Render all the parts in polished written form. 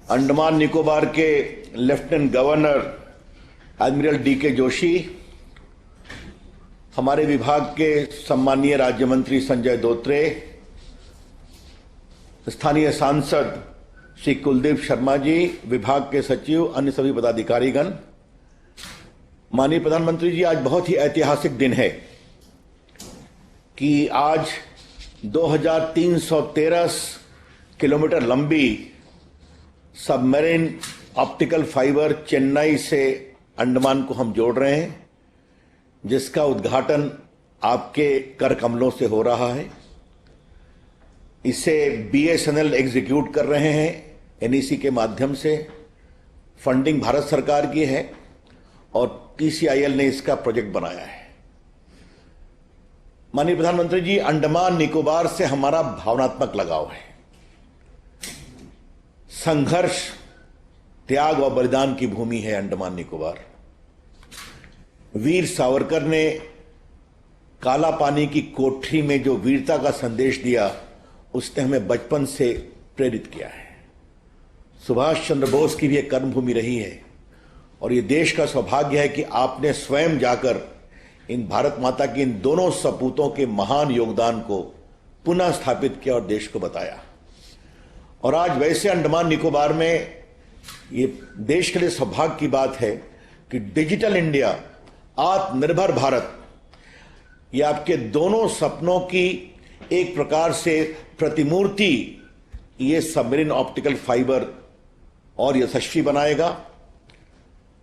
अंडमान निकोबार के lieutenant governor admiral DK. Joshi, हमारे विभाग के सम्मानीय राज्य मंत्री संजय धोत्रे, स्थानीय सांसद श्री कुलदीप शर्मा जी, विभाग के सचिव, अन्य सभी पदाधिकारीगण, माननीय प्रधानमंत्री जी, आज बहुत ही ऐतिहासिक दिन है कि आज 2313 किलोमीटर लंबी सबमरीन ऑप्टिकल फाइबर चेन्नई से अंडमान को हम जोड़ रहे हैं, जिसका उद्घाटन आपके कर कमलों से हो रहा है। इसे बीएसएनएल एग्जीक्यूट कर रहे हैं एनईसी के माध्यम से। फंडिंग भारत सरकार की है और टीसीआईएल ने इसका प्रोजेक्ट बनाया है। माननीय प्रधानमंत्री जी, अंडमान निकोबार से हमारा भावनात्मक लगाव है। संघर्ष, त्याग और बलिदान की भूमि है अंडमान निकोबार। वीर सावरकर ने काला पानी की कोठरी में जो वीरता का संदेश दिया, उसने हमें बचपन से प्रेरित किया है। सुभाष चंद्र बोस की भी एक कर्मभूमि रही है और ये देश का सौभाग्य है कि आपने स्वयं जाकर इन भारत माता की इन दोनों सपूतों के महान योगदान को पुनः स्थापित किया और देश को बताया। और आज वैसे अंडमान निकोबार में ये देश के लिए सौभाग्य की बात है कि डिजिटल इंडिया, आत्मनिर्भर भारत, ये आपके दोनों सपनों की एक प्रकार से प्रतिमूर्ति ये सबमरीन ऑप्टिकल फाइबर और यशस्वी बनाएगा।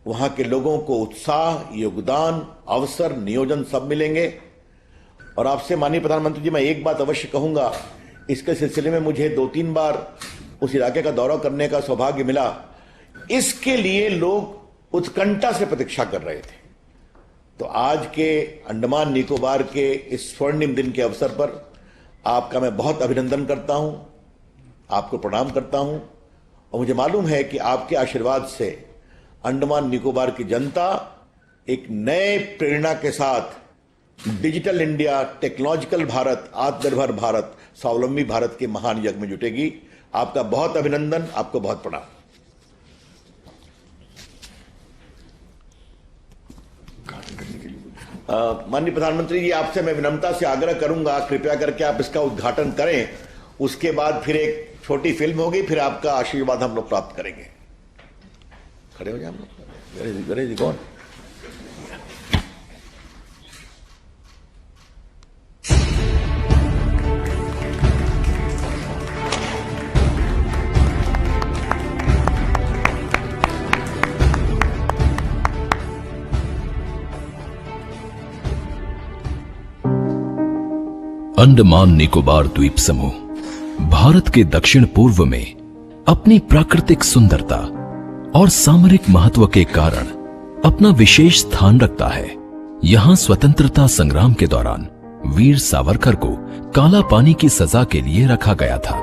वहां के लोगों को उत्साह, योगदान, अवसर, नियोजन सब मिलेंगे। और आपसे माननीय प्रधानमंत्री जी, मैं एक बात अवश्य कहूंगा, इसके सिलसिले में मुझे 2-3 बार उस इलाके का दौरा करने का सौभाग्य मिला। इसके लिए लोग उत्कंठा से प्रतीक्षा कर रहे थे। तो आज के अंडमान निकोबार के इस स्वर्णिम दिन के अवसर पर आपका मैं बहुत अभिनंदन करता हूं, आपको प्रणाम करता हूं। और मुझे मालूम है कि आपके आशीर्वाद से अंडमान निकोबार की जनता एक नए प्रेरणा के साथ डिजिटल इंडिया, टेक्नोलॉजिकल भारत, आत्मनिर्भर भारत, स्वावलंबी भारत के महान यज्ञ में जुटेगी। आपका बहुत अभिनंदन, आपको बहुत प्रणाम। माननीय प्रधानमंत्री जी, आपसे मैं विनम्रता से आग्रह करूंगा, कृपया करके आप इसका उद्घाटन करें। उसके बाद फिर एक छोटी फिल्म होगी, फिर आपका आशीर्वाद हम लोग प्राप्त करेंगे। खड़े हो जाए हम लोग। Where is gone? Andaman Nicobar द्वीप समूह भारत के दक्षिण पूर्व में अपनी प्राकृतिक सुंदरता और सामरिक महत्व के कारण अपना विशेष स्थान रखता है। यहाँ स्वतंत्रता संग्राम के दौरान वीर सावरकर को काला पानी की सजा के लिए रखा गया था।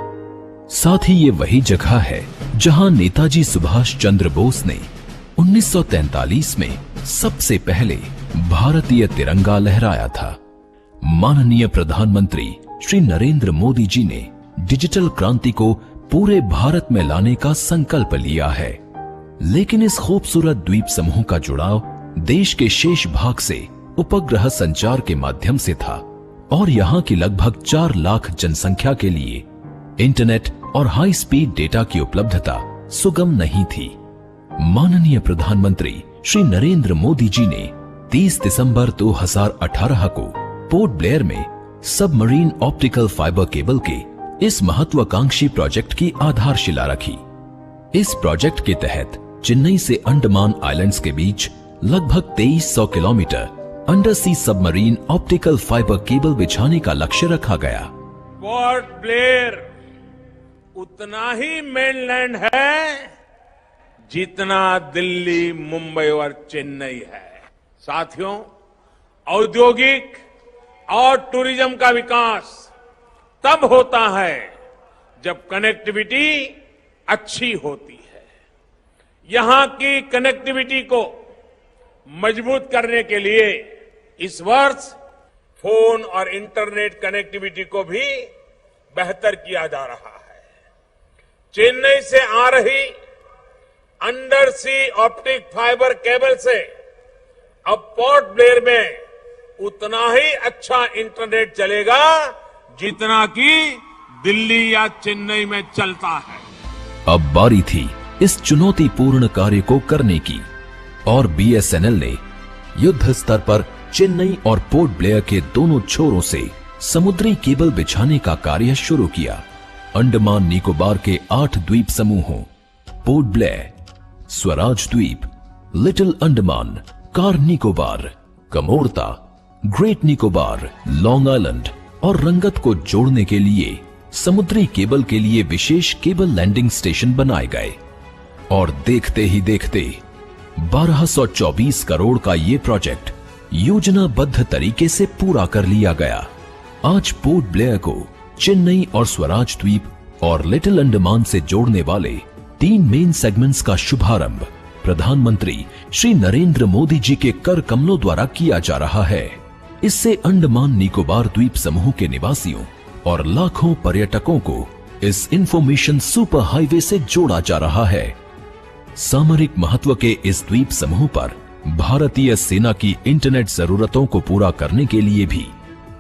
साथ ही ये वही जगह है जहाँ नेताजी सुभाष चंद्र बोस ने 1943 में सबसे पहले भारतीय तिरंगा लहराया था। माननीय प्रधानमंत्री श्री नरेंद्र मोदी जी ने डिजिटल क्रांति को पूरे भारत में लाने का संकल्प लिया है, लेकिन इस खूबसूरत द्वीप समूह का जुड़ाव देश के शेष भाग से उपग्रह संचार के माध्यम से था और यहाँ की लगभग 4 लाख जनसंख्या के लिए इंटरनेट और हाई स्पीड डेटा की उपलब्धता सुगम नहीं थी। माननीय प्रधानमंत्री श्री नरेंद्र मोदी जी ने 30 दिसंबर 2018 को पोर्ट ब्लेयर में सबमरीन ऑप्टिकल फाइबर केबल के इस महत्वाकांक्षी प्रोजेक्ट की आधारशिला रखी। इस प्रोजेक्ट के तहत चेन्नई से अंडमान आइलैंड्स के बीच लगभग 2300 किलोमीटर अंडर सी सबमरीन ऑप्टिकल फाइबर केबल बिछाने का लक्ष्य रखा गया। पोर्ट ब्लेयर उतना ही मेनलैंड है जितना दिल्ली, मुंबई और चेन्नई है। साथियों, औद्योगिक और टूरिज्म का विकास तब होता है जब कनेक्टिविटी अच्छी होती है। यहां की कनेक्टिविटी को मजबूत करने के लिए इस वर्ष फोन और इंटरनेट कनेक्टिविटी को भी बेहतर किया जा रहा है। चेन्नई से आ रही अंडर सी ऑप्टिक फाइबर केबल से अब पोर्ट ब्लेयर में उतना ही अच्छा इंटरनेट चलेगा जितना कि दिल्ली या चेन्नई में चलता है। अब बारी थी इस चुनौतीपूर्ण कार्य को करने की और बीएसएनएल ने युद्ध स्तर पर चेन्नई और पोर्ट ब्लेयर के दोनों छोरों से समुद्री केबल बिछाने का कार्य शुरू किया। अंडमान निकोबार के 8 द्वीप समूहों पोर्ट ब्लेयर, स्वराज द्वीप, little Andaman, car Nicobar, Kamorta, great Nicobar, long island और रंगत को जोड़ने के लिए समुद्री केबल के लिए विशेष केबल लैंडिंग स्टेशन बनाए गए और देखते ही देखते 1224 करोड़ का ये प्रोजेक्ट योजनाबद्ध तरीके से पूरा कर लिया गया। आज पोर्ट ब्लेयर को चेन्नई और स्वराज द्वीप और लिटिल अंडमान से जोड़ने वाले 3 मेन सेगमेंट्स का शुभारंभ प्रधानमंत्री श्री नरेंद्र मोदी जी के कर कमलों द्वारा किया जा रहा है। इससे अंडमान निकोबार द्वीप समूह के निवासियों और लाखों पर्यटकों को इस इंफॉर्मेशन सुपर हाईवे से जोड़ा जा रहा है। सामरिक महत्व के इस द्वीप समूह पर भारतीय सेना की इंटरनेट जरूरतों को पूरा करने के लिए भी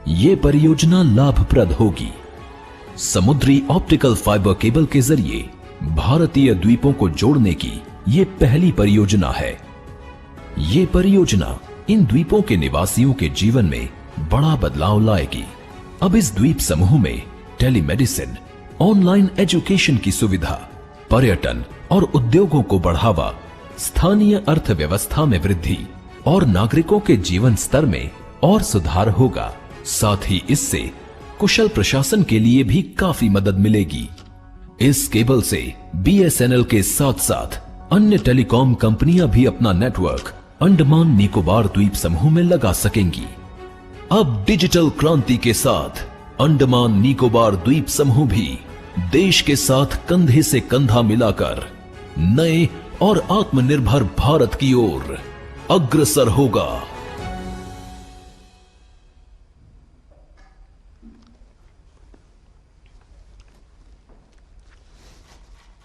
ये परियोजना लाभप्रद होगी। समुद्री ऑप्टिकल फाइबर केबल के जरिए भारतीय द्वीपों को जोड़ने की ये पहली परियोजना है। ये परियोजना इन द्वीपों के निवासियों के जीवन में बड़ा बदलाव लाएगी। अब इस द्वीप समूह में टेलीमेडिसिन, ऑनलाइन एजुकेशन की सुविधा, पर्यटन और उद्योगों को बढ़ावा, स्थानीय अर्थव्यवस्था में वृद्धि और नागरिकों के जीवन स्तर में और सुधार होगा। साथ ही इससे कुशल प्रशासन के लिए भी काफी मदद मिलेगी। इस केबल से बीएसएनएल के साथ साथ अन्य टेलीकॉम कंपनियां भी अपना नेटवर्क अंडमान निकोबार द्वीप समूह में लगा सकेंगी। अब डिजिटल क्रांति के साथ अंडमान निकोबार द्वीप समूह भी देश के साथ कंधे से कंधा मिलाकर नए और आत्मनिर्भर भारत की ओर अग्रसर होगा।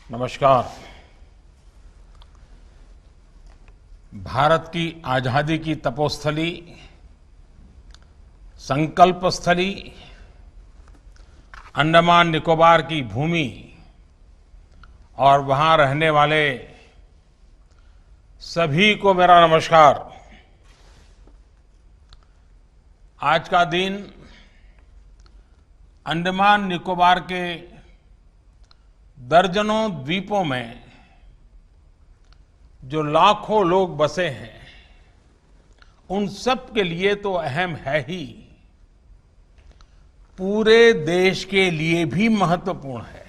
नमस्कार। भारत की आजादी की तपोस्थली, संकल्प स्थली, अंडमान निकोबार की भूमि और वहां रहने वाले सभी को मेरा नमस्कार। आज का दिन अंडमान निकोबार के दर्जनों द्वीपों में जो लाखों लोग बसे हैं, उन सब के लिए तो अहम है ही, पूरे देश के लिए भी महत्वपूर्ण है।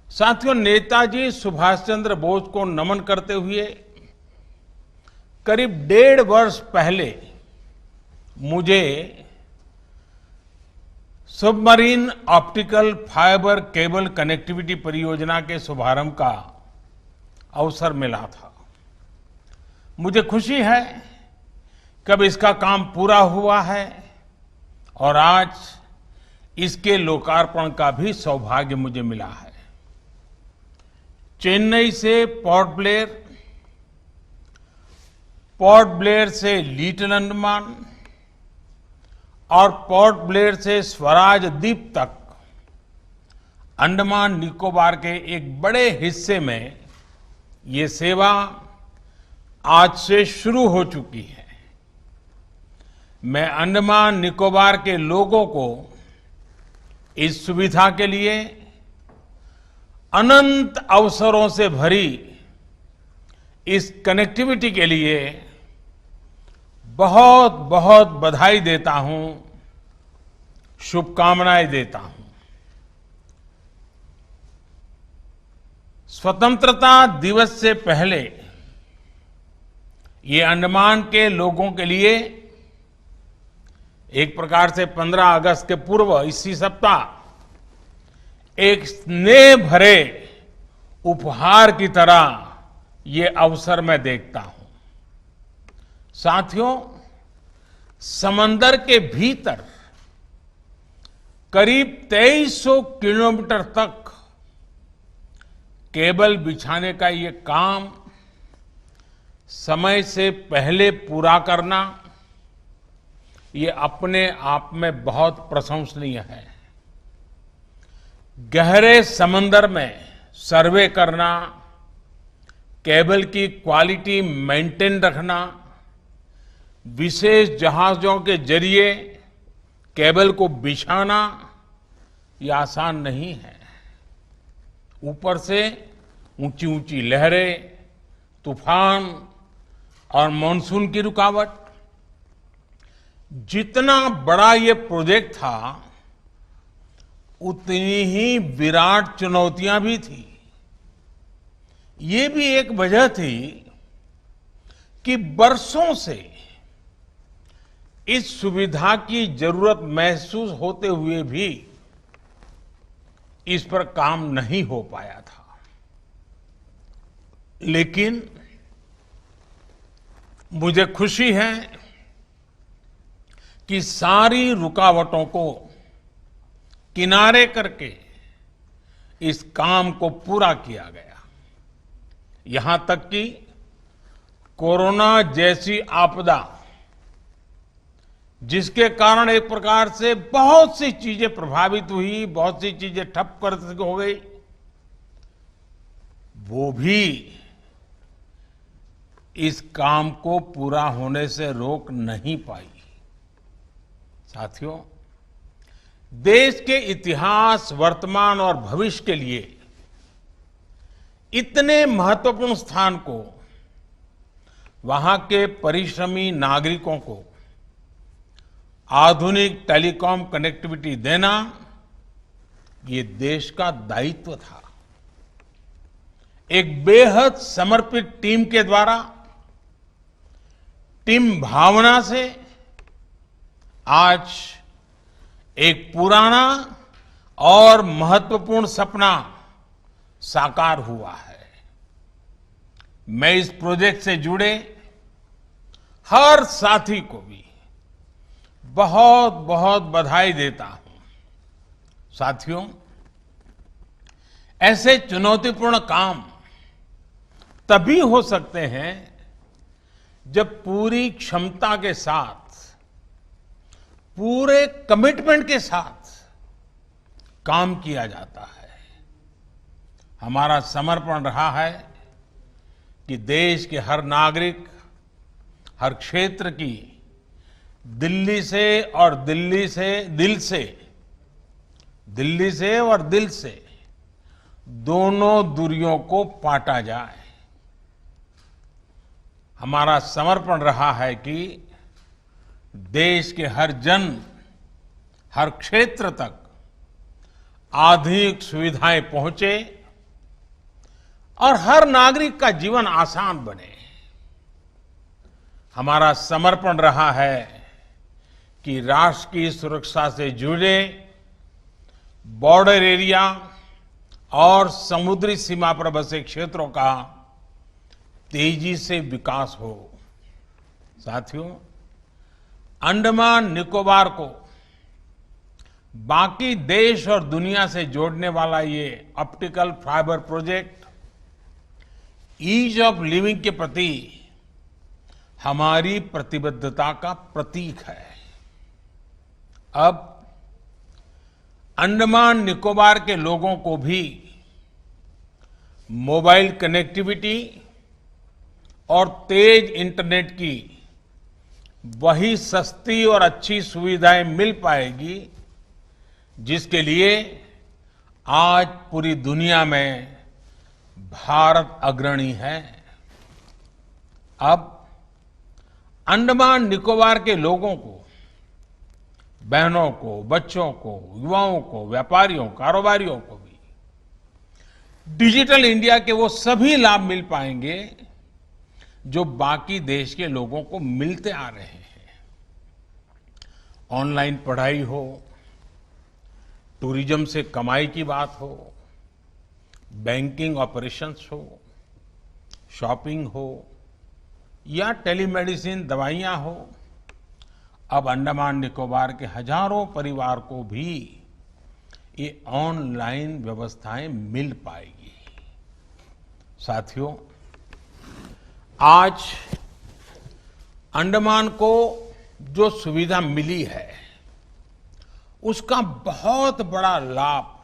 साथियों, नेताजी सुभाष चंद्र बोस को नमन करते हुए करीब 1.5 वर्ष पहले मुझे submarine optical fibre cable connectivity परियोजना के शुभारंभ का अवसर मिला था। मुझे खुशी है कि अब इसका काम पूरा हुआ है और आज इसके लोकार्पण का भी सौभाग्य मुझे मिला है। चेन्नई से पोर्ट ब्लेयर से लिटिल अंडमान और पोर्ट ब्लेयर से स्वराज द्वीप तक अंडमान निकोबार के एक बड़े हिस्से में ये सेवा आज से शुरू हो चुकी है। मैं अंडमान निकोबार के लोगों को इस सुविधा के लिए अनंत अवसरों से भरी इस कनेक्टिविटी के लिए बहुत बहुत बधाई देता हूं, शुभकामनाएं देता हूं। स्वतंत्रता दिवस से पहले ये अंडमान के लोगों के लिए एक प्रकार से 15 अगस्त के पूर्व इसी सप्ताह एक स्नेह भरे उपहार की तरह ये अवसर मैं देखता हूं। साथियों, समंदर के भीतर करीब 2300 किलोमीटर तक केबल बिछाने का ये काम समय से पहले पूरा करना, ये अपने आप में बहुत प्रशंसनीय है। गहरे समंदर में सर्वे करना, केबल की क्वालिटी मेंटेन रखना, विशेष जहाजों के जरिए केबल को बिछाना, ये आसान नहीं है। ऊपर से ऊंची ऊंची लहरें, तूफान और मानसून की रुकावट। जितना बड़ा ये प्रोजेक्ट था, उतनी ही विराट चुनौतियां भी थी। ये भी एक वजह थी कि बरसों से इस सुविधा की जरूरत महसूस होते हुए भी इस पर काम नहीं हो पाया था। लेकिन मुझे खुशी है कि सारी रुकावटों को किनारे करके इस काम को पूरा किया गया। यहां तक कि कोरोना जैसी आपदा, जिसके कारण एक प्रकार से बहुत सी चीजें प्रभावित हुई, बहुत सी चीजें ठप कर हो गई, वो भी इस काम को पूरा होने से रोक नहीं पाई। साथियों, देश के इतिहास, वर्तमान और भविष्य के लिए इतने महत्वपूर्ण स्थान को वहां के परिश्रमी नागरिकों को आधुनिक टेलीकॉम कनेक्टिविटी देना, ये देश का दायित्व था। एक बेहद समर्पित टीम के द्वारा, टीम भावना से आज एक पुराना और महत्वपूर्ण सपना साकार हुआ है। मैं इस प्रोजेक्ट से जुड़े हर साथी को भी बहुत बहुत बधाई देता हूं। साथियों, ऐसे चुनौतीपूर्ण काम तभी हो सकते हैं जब पूरी क्षमता के साथ, पूरे कमिटमेंट के साथ काम किया जाता है। हमारा समर्पण रहा है कि देश के हर नागरिक, हर क्षेत्र की दिल्ली से और दिल से दोनों दूरियों को पाटा जाए। हमारा समर्पण रहा है कि देश के हर जन, हर क्षेत्र तक आधुनिक सुविधाएं पहुंचे और हर नागरिक का जीवन आसान बने। हमारा समर्पण रहा है कि राष्ट्र की सुरक्षा से जुड़े बॉर्डर एरिया और समुद्री सीमा पर बसे क्षेत्रों का तेजी से विकास हो। साथियों, अंडमान निकोबार को बाकी देश और दुनिया से जोड़ने वाला ये optical fibre project ease of living के प्रति हमारी प्रतिबद्धता का प्रतीक है। अब अंडमान निकोबार के लोगों को भी मोबाइल कनेक्टिविटी और तेज इंटरनेट की वही सस्ती और अच्छी सुविधाएं मिल पाएगी जिसके लिए आज पूरी दुनिया में भारत अग्रणी है। अब अंडमान निकोबार के लोगों को, बहनों को, बच्चों को, युवाओं को, व्यापारियों, कारोबारियों को भी डिजिटल इंडिया के वो सभी लाभ मिल पाएंगे जो बाकी देश के लोगों को मिलते आ रहे हैं। ऑनलाइन पढ़ाई हो, टूरिज्म से कमाई की बात हो, बैंकिंग ऑपरेशंस हो, शॉपिंग हो या टेलीमेडिसिन दवाइयां हो, अब अंडमान निकोबार के हजारों परिवार को भी ये ऑनलाइन व्यवस्थाएं मिल पाएगी। साथियों, आज अंडमान को जो सुविधा मिली है उसका बहुत बड़ा लाभ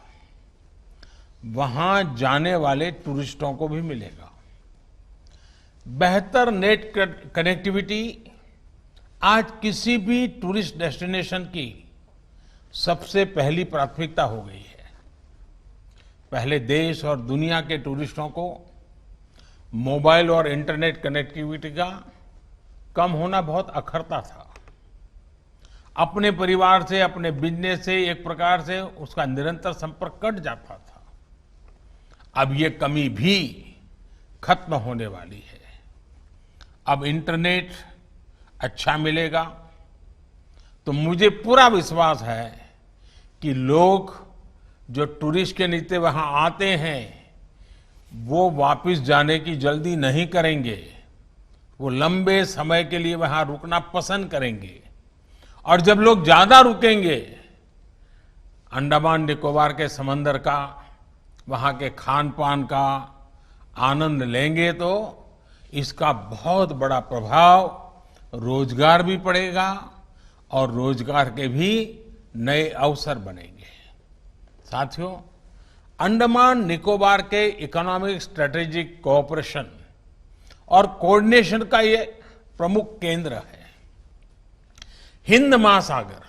वहां जाने वाले टूरिस्टों को भी मिलेगा। बेहतर नेट कनेक्टिविटी आज किसी भी टूरिस्ट डेस्टिनेशन की सबसे पहली प्राथमिकता हो गई है। पहले देश और दुनिया के टूरिस्टों को मोबाइल और इंटरनेट कनेक्टिविटी का कम होना बहुत अखरता था। अपने परिवार से, अपने बिजनेस से एक प्रकार से उसका निरंतर संपर्क कट जाता था। अब ये कमी भी खत्म होने वाली है। अब इंटरनेट अच्छा मिलेगा तो मुझे पूरा विश्वास है कि लोग जो टूरिस्ट के नीचे वहां आते हैं वो वापस जाने की जल्दी नहीं करेंगे। वो लंबे समय के लिए वहां रुकना पसंद करेंगे और जब लोग ज्यादा रुकेंगे, अंडमान निकोबार के समंदर का, वहां के खान पान का आनंद लेंगे तो इसका बहुत बड़ा प्रभाव रोजगार भी पड़ेगा और रोजगार के भी नए अवसर बनेंगे। साथियों, अंडमान निकोबार के इकोनॉमिक स्ट्रेटेजिक कोऑपरेशन और कोऑर्डिनेशन का ये प्रमुख केंद्र है। हिंद महासागर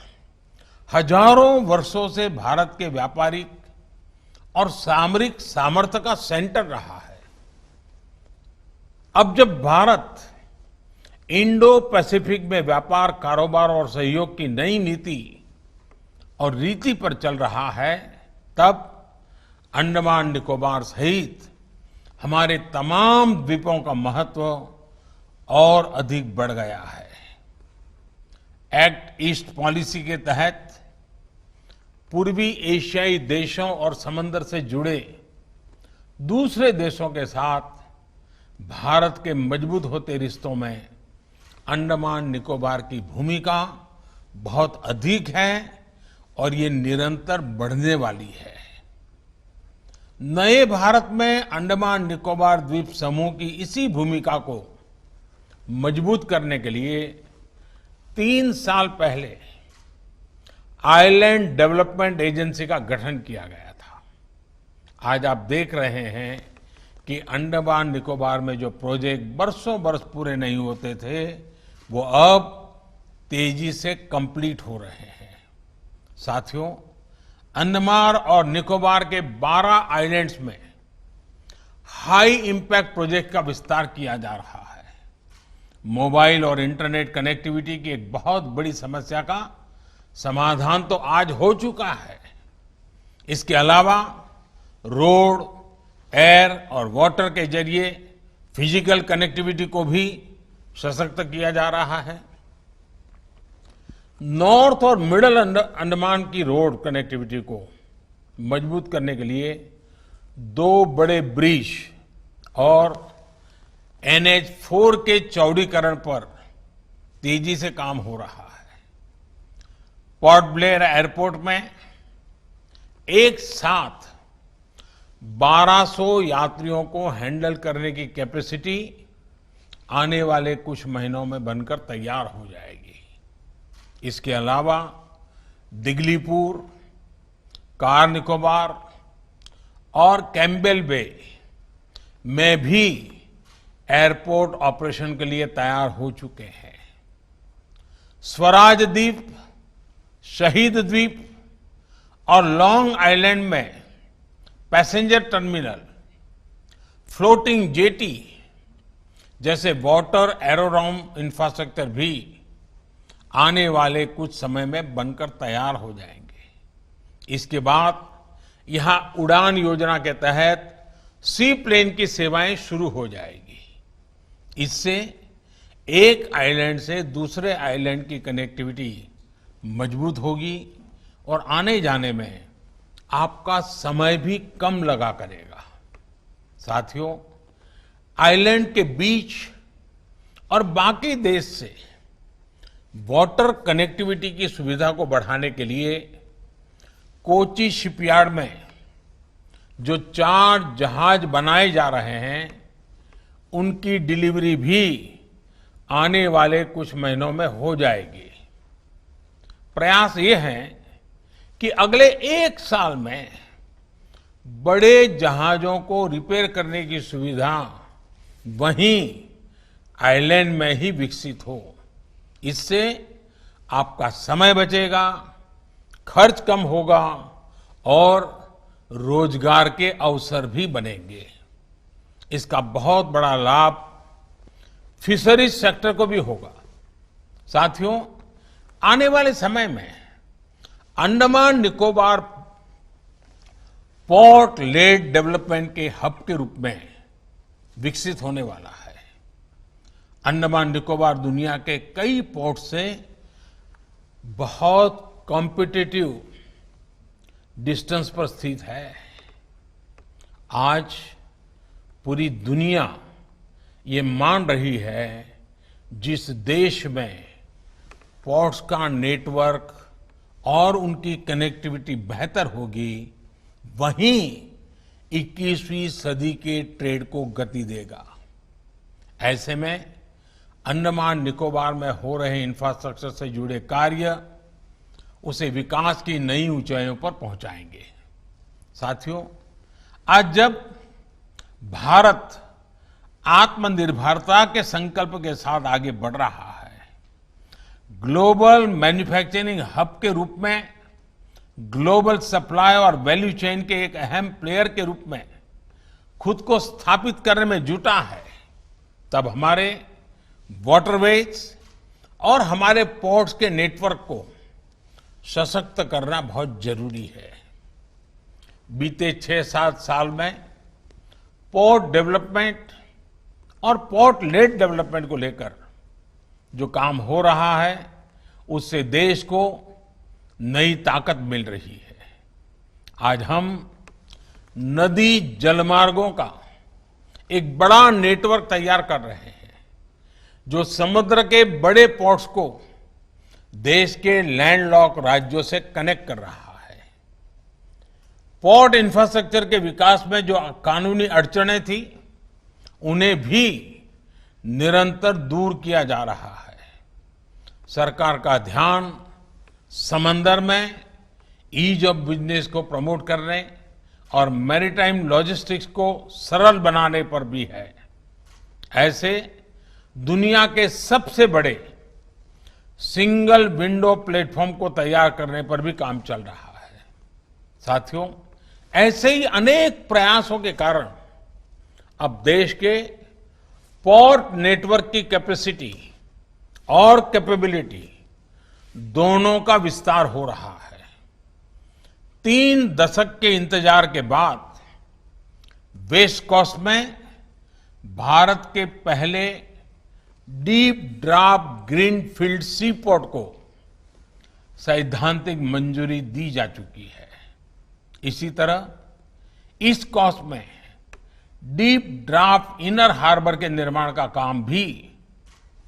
हजारों वर्षों से भारत के व्यापारिक और सामरिक सामर्थ्य का सेंटर रहा है। अब जब भारत इंडो पैसिफिक में व्यापार, कारोबार और सहयोग की नई नीति और रीति पर चल रहा है, तब अंडमान निकोबार सहित हमारे तमाम द्वीपों का महत्व और अधिक बढ़ गया है। एक्ट ईस्ट पॉलिसी के तहत पूर्वी एशियाई देशों और समंदर से जुड़े दूसरे देशों के साथ भारत के मजबूत होते रिश्तों में अंडमान निकोबार की भूमिका बहुत अधिक है और ये निरंतर बढ़ने वाली है। नए भारत में अंडमान निकोबार द्वीप समूह की इसी भूमिका को मजबूत करने के लिए 3 साल पहले आइलैंड डेवलपमेंट एजेंसी का गठन किया गया था। आज आप देख रहे हैं कि अंडमान निकोबार में जो प्रोजेक्ट बरसों बरस पूरे नहीं होते थे, वो अब तेजी से कंप्लीट हो रहे हैं। साथियों, अंडमान और निकोबार के 12 आइलैंड्स में हाई इंपैक्ट प्रोजेक्ट का विस्तार किया जा रहा है। मोबाइल और इंटरनेट कनेक्टिविटी की एक बहुत बड़ी समस्या का समाधान तो आज हो चुका है। इसके अलावा रोड, एयर और वाटर के जरिए फिजिकल कनेक्टिविटी को भी सशक्त किया जा रहा है। नॉर्थ और मिडल अंडमान की रोड कनेक्टिविटी को मजबूत करने के लिए 2 बड़े ब्रिज और NH4 के चौड़ीकरण पर तेजी से काम हो रहा है। पोर्ट ब्लेयर एयरपोर्ट में एक साथ 1200 यात्रियों को हैंडल करने की कैपेसिटी आने वाले कुछ महीनों में बनकर तैयार हो जाएगी। इसके अलावा दिगलीपुर, कार निकोबार और कैम्बेल बे में भी एयरपोर्ट ऑपरेशन के लिए तैयार हो चुके हैं। स्वराज द्वीप, शहीद द्वीप और लॉन्ग आइलैंड में पैसेंजर टर्मिनल, फ्लोटिंग जेटी जैसे वाटर एरोड्रोम इंफ्रास्ट्रक्चर भी आने वाले कुछ समय में बनकर तैयार हो जाएंगे। इसके बाद यहां उड़ान योजना के तहत सी प्लेन की सेवाएं शुरू हो जाएगी। इससे एक आइलैंड से दूसरे आइलैंड की कनेक्टिविटी मजबूत होगी और आने जाने में आपका समय भी कम लगा करेगा। साथियों, आइलैंड के बीच और बाकी देश से वाटर कनेक्टिविटी की सुविधा को बढ़ाने के लिए कोची शिपयार्ड में जो 4 जहाज बनाए जा रहे हैं उनकी डिलीवरी भी आने वाले कुछ महीनों में हो जाएगी। प्रयास ये है कि अगले 1 साल में बड़े जहाजों को रिपेयर करने की सुविधा वहीं आइलैंड में ही विकसित हो। इससे आपका समय बचेगा, खर्च कम होगा और रोजगार के अवसर भी बनेंगे। इसका बहुत बड़ा लाभ फिशरीज सेक्टर को भी होगा। साथियों, आने वाले समय में Andaman Nicobar port lead development के हब के रूप में विकसित होने वाला है। अंडमान निकोबार दुनिया के कई पोर्ट से बहुत कॉम्पिटिटिव डिस्टेंस पर स्थित है। आज पूरी दुनिया ये मान रही है जिस देश में पोर्ट्स का नेटवर्क और उनकी कनेक्टिविटी बेहतर होगी, वहीं 21वीं सदी के ट्रेड को गति देगा। ऐसे में अंडमान निकोबार में हो रहे इंफ्रास्ट्रक्चर से जुड़े कार्य उसे विकास की नई ऊंचाइयों पर पहुंचाएंगे। साथियों, आज जब भारत आत्मनिर्भरता के संकल्प के साथ आगे बढ़ रहा है, ग्लोबल मैन्युफैक्चरिंग हब के रूप में ग्लोबल सप्लाई और वैल्यू चेन के एक अहम प्लेयर के रूप में खुद को स्थापित करने में जुटा है, तब हमारे वाटरवेज और हमारे पोर्ट्स के नेटवर्क को सशक्त करना बहुत जरूरी है। बीते 6-7 साल में पोर्ट डेवलपमेंट और पोर्ट लेड डेवलपमेंट को लेकर जो काम हो रहा है, उससे देश को नई ताकत मिल रही है। आज हम नदी जलमार्गों का एक बड़ा नेटवर्क तैयार कर रहे हैं, जो समुद्र के बड़े पोर्ट्स को देश के लैंडलॉक राज्यों से कनेक्ट कर रहा है। पोर्ट इंफ्रास्ट्रक्चर के विकास में जो कानूनी अड़चनें थी, उन्हें भी निरंतर दूर किया जा रहा है। सरकार का ध्यान समंदर में ईज ऑफ बिजनेस को प्रमोट करने और मैरीटाइम लॉजिस्टिक्स को सरल बनाने पर भी है। ऐसे दुनिया के सबसे बड़े सिंगल विंडो प्लेटफॉर्म को तैयार करने पर भी काम चल रहा है। साथियों, ऐसे ही अनेक प्रयासों के कारण अब देश के पोर्ट नेटवर्क की कैपेसिटी और कैपेबिलिटी दोनों का विस्तार हो रहा है। 3 दशक के इंतजार के बाद वेस्ट कोस्ट में भारत के पहले डीप ड्राफ्ट ग्रीनफील्ड सी पोर्ट को सैद्धांतिक मंजूरी दी जा चुकी है। इसी तरह ईस्ट कोस्ट में डीप ड्राफ्ट इनर हार्बर के निर्माण का काम भी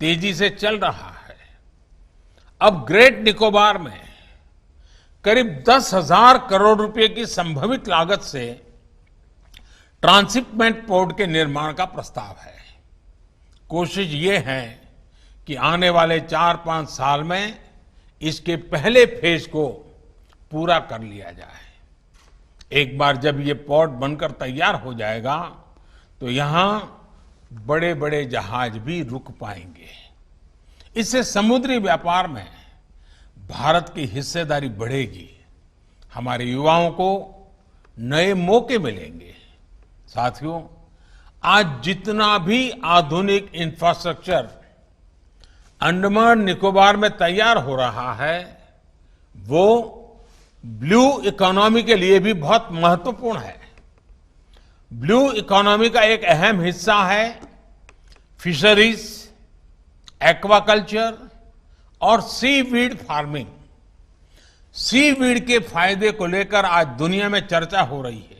तेजी से चल रहा है। अब ग्रेट निकोबार में करीब 10,000 करोड़ रुपए की संभावित लागत से ट्रांसशिपमेंट पोर्ट के निर्माण का प्रस्ताव है। कोशिश ये है कि आने वाले 4-5 साल में इसके पहले फेज को पूरा कर लिया जाए। एक बार जब ये पोर्ट बनकर तैयार हो जाएगा तो यहां बड़े बड़े जहाज भी रुक पाएंगे। इससे समुद्री व्यापार में भारत की हिस्सेदारी बढ़ेगी, हमारे युवाओं को नए मौके मिलेंगे। साथियों, आज जितना भी आधुनिक इंफ्रास्ट्रक्चर अंडमान निकोबार में तैयार हो रहा है, वो ब्लू इकोनॉमी के लिए भी बहुत महत्वपूर्ण है। ब्लू इकोनॉमी का एक अहम हिस्सा है फिशरीज, एक्वाकल्चर और सीवीड फार्मिंग। सीवीड के फायदे को लेकर आज दुनिया में चर्चा हो रही है।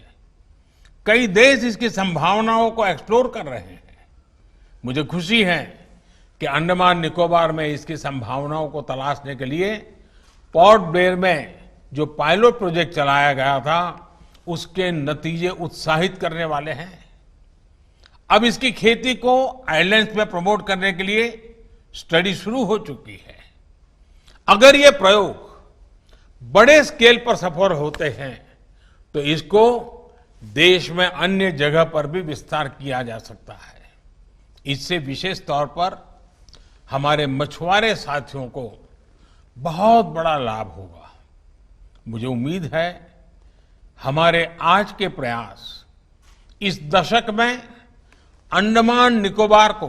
कई देश इसकी संभावनाओं को एक्सप्लोर कर रहे हैं। मुझे खुशी है कि अंडमान निकोबार में इसकी संभावनाओं को तलाशने के लिए पोर्ट ब्लेयर में जो पायलट प्रोजेक्ट चलाया गया था, उसके नतीजे उत्साहित करने वाले हैं। अब इसकी खेती को आइलैंड्स में प्रमोट करने के लिए स्टडी शुरू हो चुकी है। अगर ये प्रयोग बड़े स्केल पर सफल होते हैं तो इसको देश में अन्य जगह पर भी विस्तार किया जा सकता है। इससे विशेष तौर पर हमारे मछुआरे साथियों को बहुत बड़ा लाभ होगा। मुझे उम्मीद है हमारे आज के प्रयास इस दशक में अंडमान निकोबार को,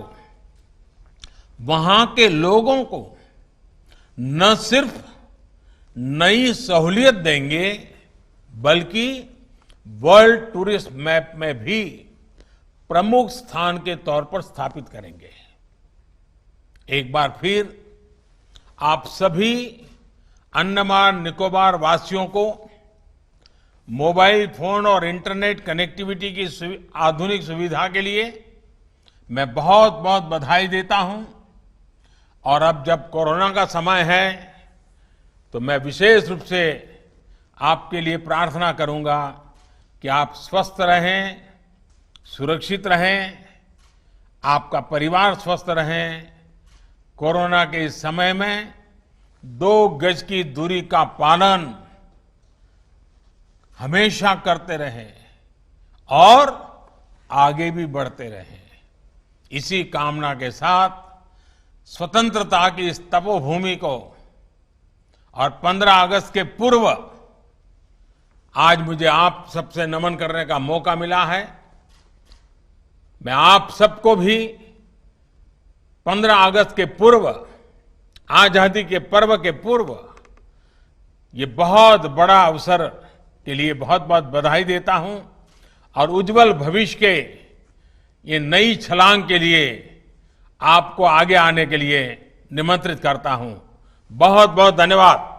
वहां के लोगों को न सिर्फ नई सहूलियत देंगे बल्कि वर्ल्ड टूरिस्ट मैप में भी प्रमुख स्थान के तौर पर स्थापित करेंगे। एक बार फिर आप सभी अंडमान निकोबार वासियों को मोबाइल फोन और इंटरनेट कनेक्टिविटी की आधुनिक सुविधा के लिए मैं बहुत बहुत बधाई देता हूं। और अब जब कोरोना का समय है तो मैं विशेष रूप से आपके लिए प्रार्थना करूंगा कि आप स्वस्थ रहें, सुरक्षित रहें, आपका परिवार स्वस्थ रहें। कोरोना के इस समय में 2 गज की दूरी का पालन हमेशा करते रहें और आगे भी बढ़ते रहें। इसी कामना के साथ स्वतंत्रता की इस तपोभूमि को और 15 अगस्त के पूर्व आज मुझे आप सबसे नमन करने का मौका मिला है। मैं आप सबको भी 15 अगस्त के पूर्व, आजादी के पर्व के पूर्व, ये बहुत बड़ा अवसर के लिए बहुत बहुत बधाई देता हूं और उज्जवल भविष्य के ये नई छलांग के लिए आपको आगे आने के लिए निमंत्रित करता हूं। बहुत बहुत धन्यवाद।